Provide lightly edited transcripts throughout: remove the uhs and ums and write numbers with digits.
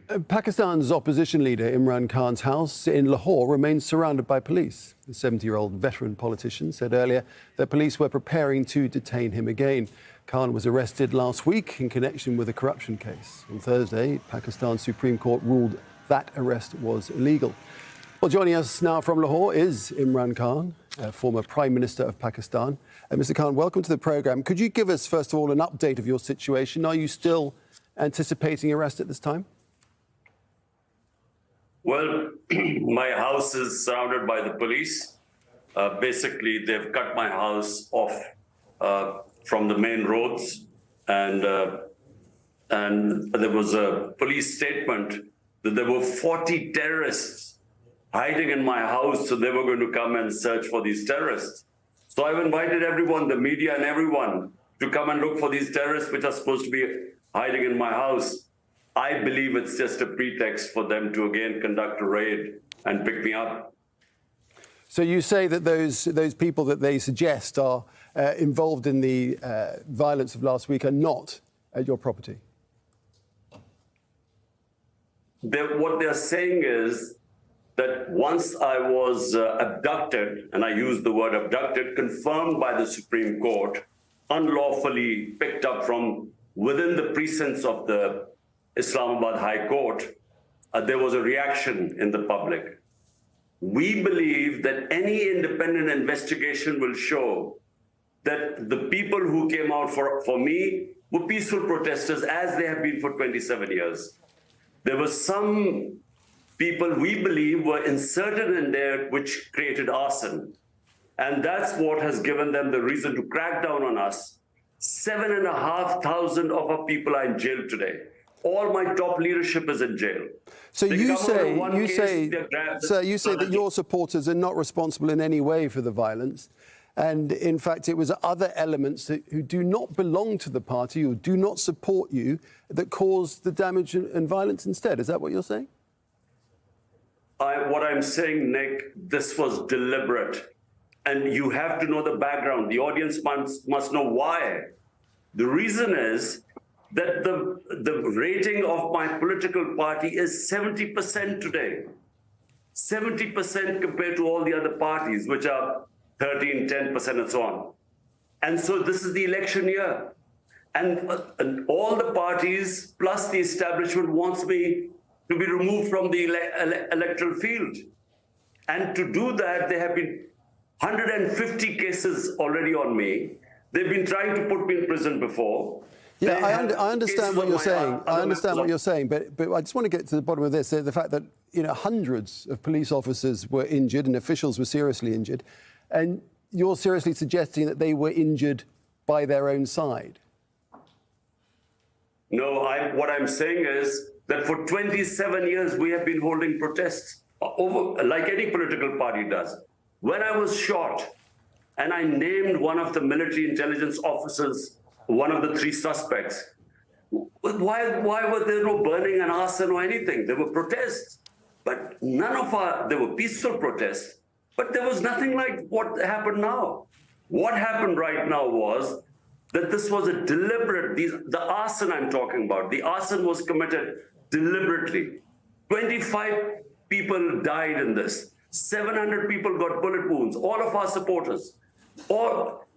Pakistan's opposition leader Imran Khan's house in Lahore remains surrounded by police. The 70-year-old veteran politician said earlier that police were preparing to detain him again. Khan was arrested last week in connection with a corruption case. On Thursday, Pakistan's Supreme Court ruled that arrest was illegal. Well, joining us now from Lahore is Imran Khan, former Prime Minister of Pakistan. Mr. Khan, welcome to the programme. Could you give us, first of all, an update of your situation? Are you still anticipating arrest at this time? Well, my house is surrounded by the police. Basically, they've cut my house off from the main roads, and there was a police statement that there were 40 terrorists hiding in my house, so they were going to come and search for these terrorists. So I've invited everyone, the media and everyone, to come and look for these terrorists which are supposed to be hiding in my house. I believe it's just a pretext for them to again conduct a raid and pick me up. So you say that those people that they suggest are involved in the violence of last week are not at your property? What they're saying is that once I was abducted, and I use the word abducted, confirmed by the Supreme Court, unlawfully picked up from within the precincts of the Islamabad High Court, there was a reaction in the public. We believe that any independent investigation will show that the people who came out for me were peaceful protesters, as they have been for 27 years. There were some people we believe were inserted in there which created arson. And that's what has given them the reason to crack down on us. 7,500 of our people are in jail today. All my top leadership is in jail. So you say that your supporters are not responsible in any way for the violence. And in fact, it was other elements who do not belong to the party or do not support you that caused the damage and violence instead. Is that what you're saying? What I'm saying, Nick, this was deliberate. And you have to know the background. The audience must know why. The reason is that the rating of my political party is 70% today. 70% compared to all the other parties, which are 13, 10% and so on. And so this is the election year. And all the parties plus the establishment wants me to be removed from the electoral field. And to do that, there have been 150 cases already on me. They've been trying to put me in prison before. Yeah, I understand what you're saying. I understand what you're saying, but I just want to get to the bottom of this, the fact that, you know, hundreds of police officers were injured and officials were seriously injured, and you're seriously suggesting that they were injured by their own side. No, what I'm saying is that for 27 years we have been holding protests over, like any political party does. When I was shot and I named one of the military intelligence officers one of the three suspects, why were there no burning and arson or anything? There were protests, but there were peaceful protests, but there was nothing like what happened now. What happened right now was that this was a deliberate, the arson I'm talking about, the arson was committed deliberately. 25 people died in this. 700 people got bullet wounds, all of our supporters.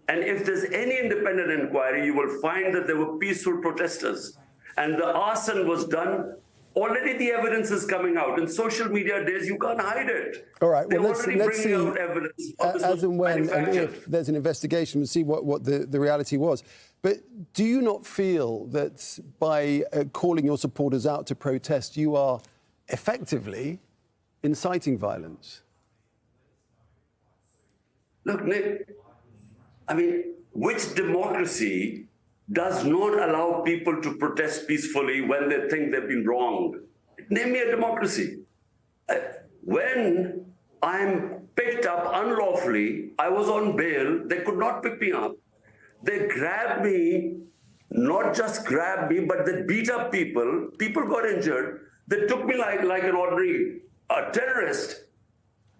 And if there's any independent inquiry, you will find that there were peaceful protesters. And the arson was done. Already the evidence is coming out. In social media days, you can't hide it. All right, well, let's see, as and when and if there's an investigation, we'll see what the reality was. But do you not feel that by calling your supporters out to protest, you are effectively inciting violence? Look, Nick, I mean, which democracy does not allow people to protest peacefully when they think they've been wronged? Name me a democracy. When I'm picked up unlawfully, I was on bail, they could not pick me up. They grabbed me, not just grabbed me, but they beat up people. People got injured. They took me like an ordinary terrorist.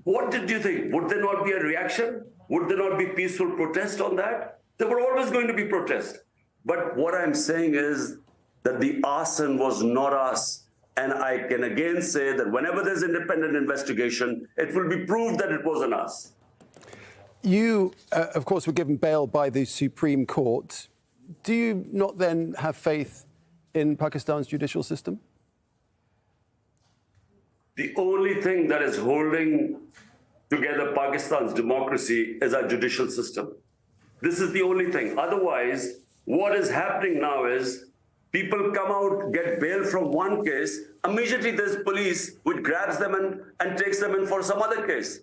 What did you think? Would there not be a reaction? Would there not be peaceful protest on that? There were always going to be protests. But what I'm saying is that the arson was not us. And I I can again say that whenever there's independent investigation, it will be proved that it wasn't us. You, of course, were given bail by the Supreme Court. Do you not then have faith in Pakistan's judicial system? The only thing that is holding together Pakistan's democracy is our judicial system. This is the only thing. Otherwise, what is happening now is people come out, get bail from one case, immediately there's police which grabs them and takes them in for some other case.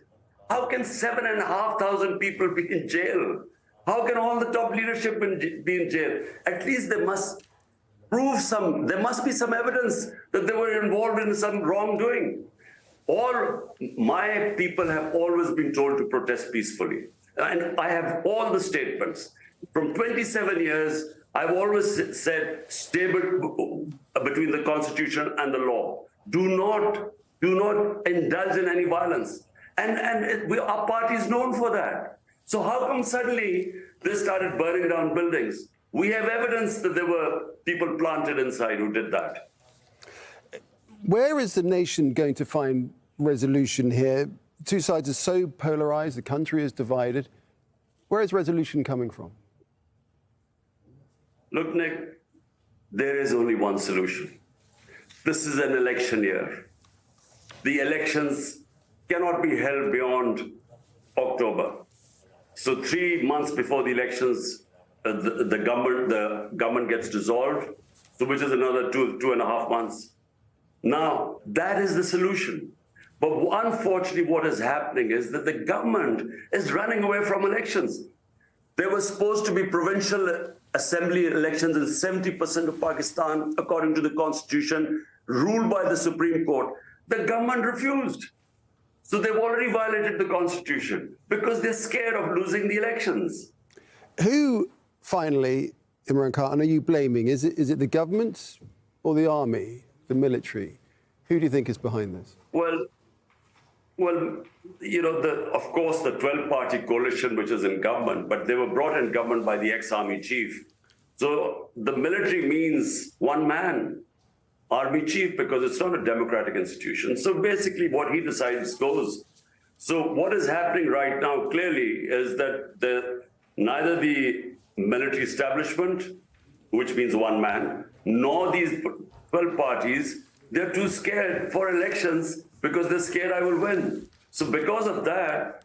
How can 7,500 people be in jail? How can all the top leadership be in jail? At least they must prove there must be some evidence that they were involved in some wrongdoing. All my people have always been told to protest peacefully. And I have all the statements. From 27 years, I've always said, stay between the Constitution and the law. Do not indulge in any violence. And our party is known for that. So how come suddenly they started burning down buildings? We have evidence that there were people planted inside who did that. Where is the nation going to find resolution here? Two sides are so polarized, the country is divided. Where is resolution coming from? Look, Nick, there is only one solution. This is an election year. The elections cannot be held beyond October. So 3 months before the elections, the government gets dissolved, so which is another 2.5 months. Now, that is the solution. But unfortunately, what is happening is that the government is running away from elections. There were supposed to be provincial assembly elections in 70% of Pakistan, according to the constitution, ruled by the Supreme Court. The government refused. So they've already violated the constitution because they're scared of losing the elections. Who, finally, Imran Khan, are you blaming? Is it the government or the army, the military? Who do you think is behind this? Well, you know, of course, the 12-party coalition, which is in government, but they were brought in government by the ex-army chief. So the military means one man, army chief, because it's not a democratic institution. So basically what he decides goes. So what is happening right now clearly is that neither the military establishment, which means one man, nor these 12 parties, they're too scared for elections because they're scared I will win. So because of that,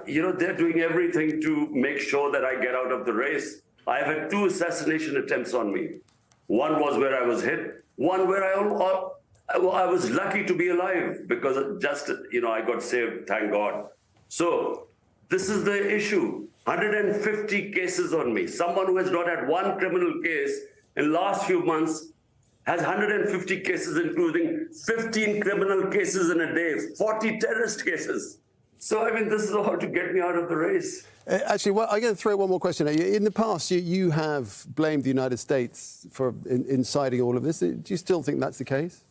you know, they're doing everything to make sure that I get out of the race. I've had 2 assassination attempts on me. One was where I was hit, one where I was lucky to be alive because just, you know, I got saved, thank God. So this is the issue. 150 cases on me. Someone who has not had one criminal case in the last few months has 150 cases, including 15 criminal cases in a day, 40 terrorist cases. So, I mean, this is all to get me out of the race. Actually, well, I'm going to throw one more question at you. In the past, you have blamed the United States for inciting all of this. Do you still think that's the case?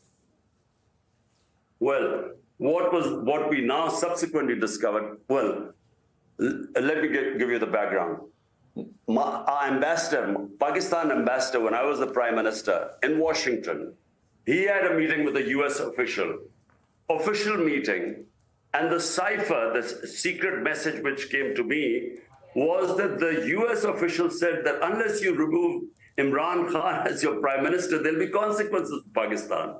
Well, what we now subsequently discovered, well, let me give you the background. Our ambassador, Pakistan ambassador, when I was the prime minister in Washington, he had a meeting with a US official meeting, and the cipher, the secret message which came to me, was that the US official said that unless you remove Imran Khan as your prime minister, there'll be consequences to Pakistan.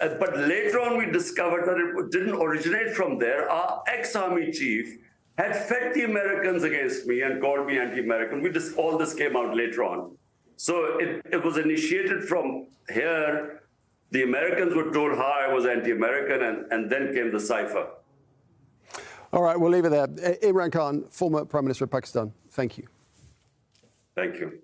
But later on, we discovered that it didn't originate from there. Our ex-army chief had fed the Americans against me and called me anti-American. All this came out later on. So it was initiated from here. The Americans were told how I was anti-American, and then came the cipher. All right, we'll leave it there. Imran Khan, former Prime Minister of Pakistan, thank you. Thank you.